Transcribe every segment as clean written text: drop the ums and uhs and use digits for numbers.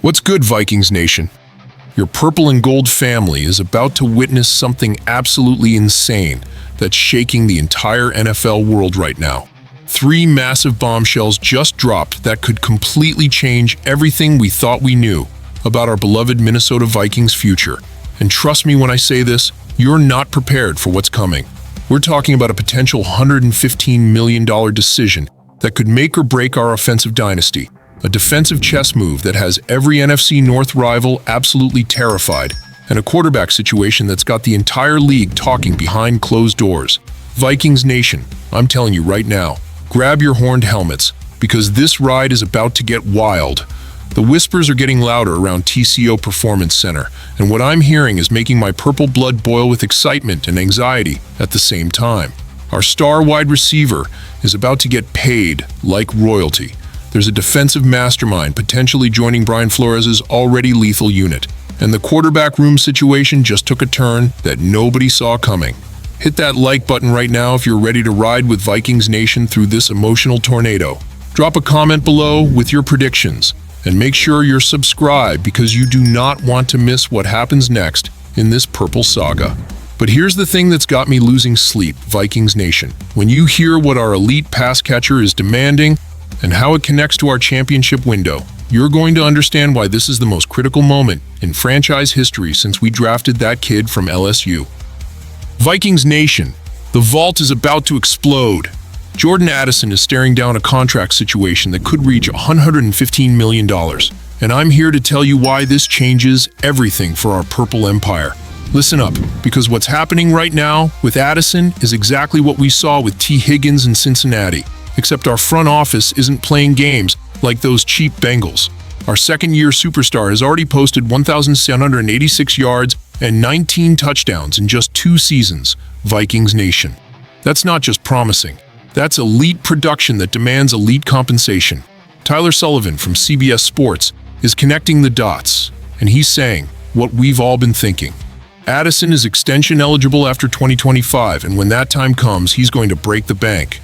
What's good, Vikings Nation? Your purple and gold family is about to witness something absolutely insane that's shaking the entire NFL world right now. Three massive bombshells just dropped that could completely change everything we thought we knew about our beloved Minnesota Vikings future. And trust me when I say this, you're not prepared for what's coming. We're talking about a potential $115 million decision that could make or break our offensive dynasty. A defensive chess move that has every NFC North rival absolutely terrified, and a quarterback situation that's got the entire league talking behind closed doors. Vikings Nation, I'm telling you right now, grab your horned helmets, because this ride is about to get wild. The whispers are getting louder around TCO Performance Center, and what I'm hearing is making my purple blood boil with excitement and anxiety at the same time. Our star wide receiver is about to get paid like royalty. There's a defensive mastermind potentially joining Brian Flores' already lethal unit. And the quarterback room situation just took a turn that nobody saw coming. Hit that like button right now if you're ready to ride with Vikings Nation through this emotional tornado. Drop a comment below with your predictions. And make sure you're subscribed because you do not want to miss what happens next in this purple saga. But here's the thing that's got me losing sleep, Vikings Nation. When you hear what our elite pass catcher is demanding, and how it connects to our championship window, you're going to understand why this is the most critical moment in franchise history since we drafted that kid from LSU. Vikings Nation, the vault is about to explode. Jordan Addison is staring down a contract situation that could reach $115 million. And I'm here to tell you why this changes everything for our Purple Empire. Listen up, because what's happening right now with Addison is exactly what we saw with T. Higgins in Cincinnati. Except our front office isn't playing games like those cheap Bengals. Our second-year superstar has already posted 1,786 yards and 19 touchdowns in just 2 seasons, Vikings Nation. That's not just promising. That's elite production that demands elite compensation. Tyler Sullivan from CBS Sports is connecting the dots, and he's saying what we've all been thinking. Addison is extension eligible after 2025, and when that time comes, he's going to break the bank.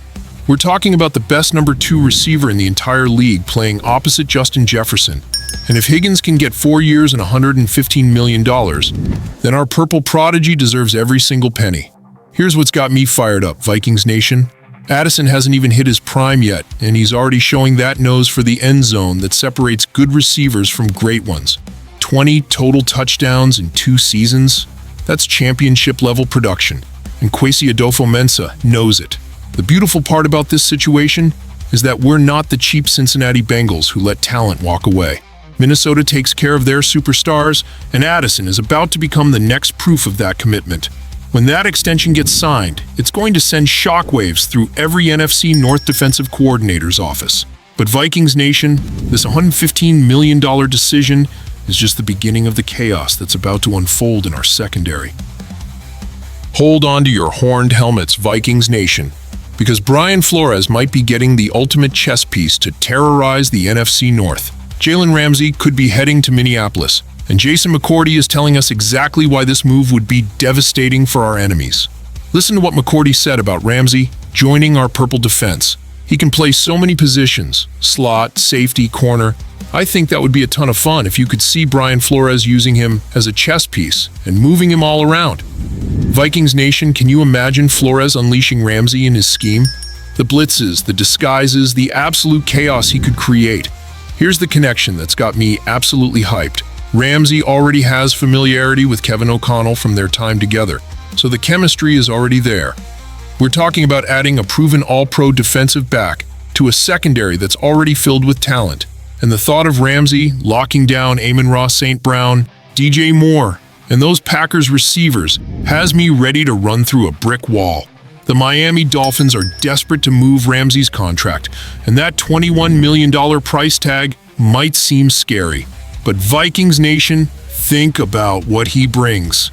We're talking about the best number 2 receiver in the entire league playing opposite Justin Jefferson. And if Higgins can get 4 years and $115 million, then our purple prodigy deserves every single penny. Here's what's got me fired up, Vikings Nation. Addison hasn't even hit his prime yet, and he's already showing that nose for the end zone that separates good receivers from great ones. 20 total touchdowns in 2 seasons? That's championship-level production, and Kwesi Adofo-Mensah knows it. The beautiful part about this situation is that we're not the cheap Cincinnati Bengals who let talent walk away. Minnesota takes care of their superstars, and Addison is about to become the next proof of that commitment. When that extension gets signed, it's going to send shockwaves through every NFC North defensive coordinator's office. But Vikings Nation, this $115 million decision is just the beginning of the chaos that's about to unfold in our secondary. Hold on to your horned helmets, Vikings Nation, because Brian Flores might be getting the ultimate chess piece to terrorize the NFC North. Jaylen Ramsay could be heading to Minneapolis, and Jason McCourty is telling us exactly why this move would be devastating for our enemies. Listen to what McCourty said about Ramsay joining our purple defense. He can play so many positions, slot, safety, corner. I think that would be a ton of fun if you could see Brian Flores using him as a chess piece and moving him all around. Vikings Nation, can you imagine Flores unleashing Ramsay in his scheme? The blitzes, the disguises, the absolute chaos he could create. Here's the connection that's got me absolutely hyped. Ramsay already has familiarity with Kevin O'Connell from their time together, so the chemistry is already there. We're talking about adding a proven all-pro defensive back to a secondary that's already filled with talent. And the thought of Ramsay locking down Amon-Ra St. Brown, DJ Moore, and those Packers receivers has me ready to run through a brick wall. The Miami Dolphins are desperate to move Ramsay's contract, and that $21 million price tag might seem scary. But Vikings Nation, think about what he brings.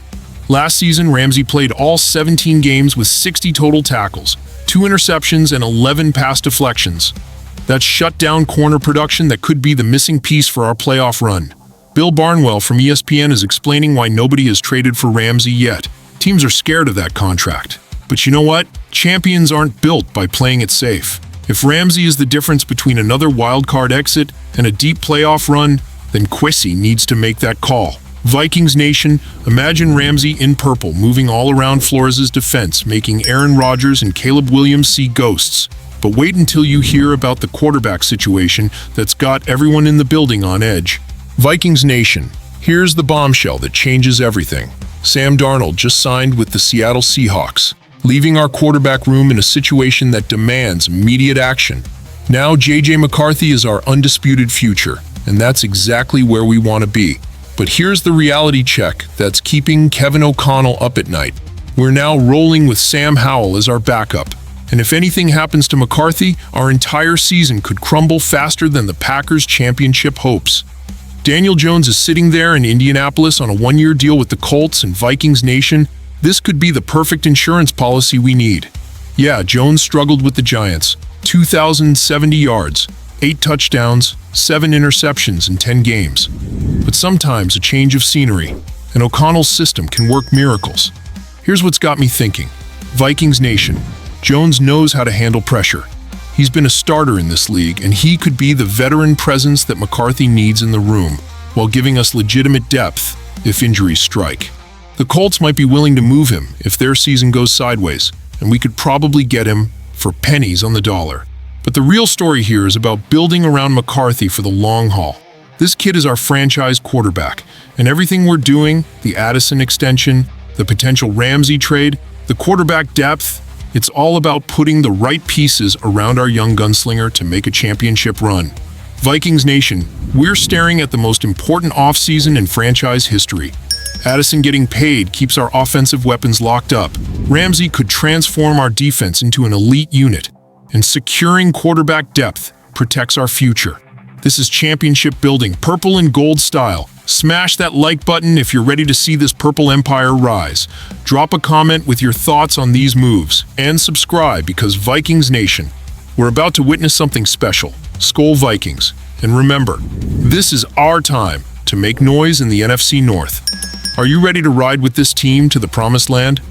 Last season, Ramsay played all 17 games with 60 total tackles, 2 interceptions, and 11 pass deflections. That's shutdown corner production that could be the missing piece for our playoff run. Bill Barnwell from ESPN is explaining why nobody has traded for Ramsay yet. Teams are scared of that contract. But you know what? Champions aren't built by playing it safe. If Ramsay is the difference between another wildcard exit and a deep playoff run, then Kwesi needs to make that call. Vikings Nation, imagine Ramsay in purple moving all around Flores' defense, making Aaron Rodgers and Caleb Williams see ghosts. But wait until you hear about the quarterback situation that's got everyone in the building on edge. Vikings Nation, here's the bombshell that changes everything. Sam Darnold just signed with the Seattle Seahawks, leaving our quarterback room in a situation that demands immediate action. Now J.J. McCarthy is our undisputed future, and that's exactly where we want to be. But here's the reality check that's keeping Kevin O'Connell up at night. We're now rolling with Sam Howell as our backup. And if anything happens to McCarthy, our entire season could crumble faster than the Packers' championship hopes. Daniel Jones is sitting there in Indianapolis on a one-year deal with the Colts, and Vikings Nation, this could be the perfect insurance policy we need. Yeah, Jones struggled with the Giants. 2,070 yards, 8 touchdowns, 7 interceptions in 10 games. But sometimes a change of scenery, and O'Connell's system can work miracles. Here's what's got me thinking. Vikings Nation, Jones knows how to handle pressure. He's been a starter in this league, and he could be the veteran presence that McCarthy needs in the room, while giving us legitimate depth if injuries strike. The Colts might be willing to move him if their season goes sideways, and we could probably get him for pennies on the dollar. But the real story here is about building around McCarthy for the long haul. This kid is our franchise quarterback, and everything we're doing, the Addison extension, the potential Ramsay trade, the quarterback depth, it's all about putting the right pieces around our young gunslinger to make a championship run. Vikings Nation, we're staring at the most important offseason in franchise history. Addison getting paid keeps our offensive weapons locked up. Ramsay could transform our defense into an elite unit. And securing quarterback depth protects our future. This is championship building, purple and gold style. Smash that like button if you're ready to see this purple empire rise. Drop a comment with your thoughts on these moves. And subscribe, because Vikings Nation, we're about to witness something special. Skol Vikings. And remember, this is our time to make noise in the NFC North. Are you ready to ride with this team to the promised land?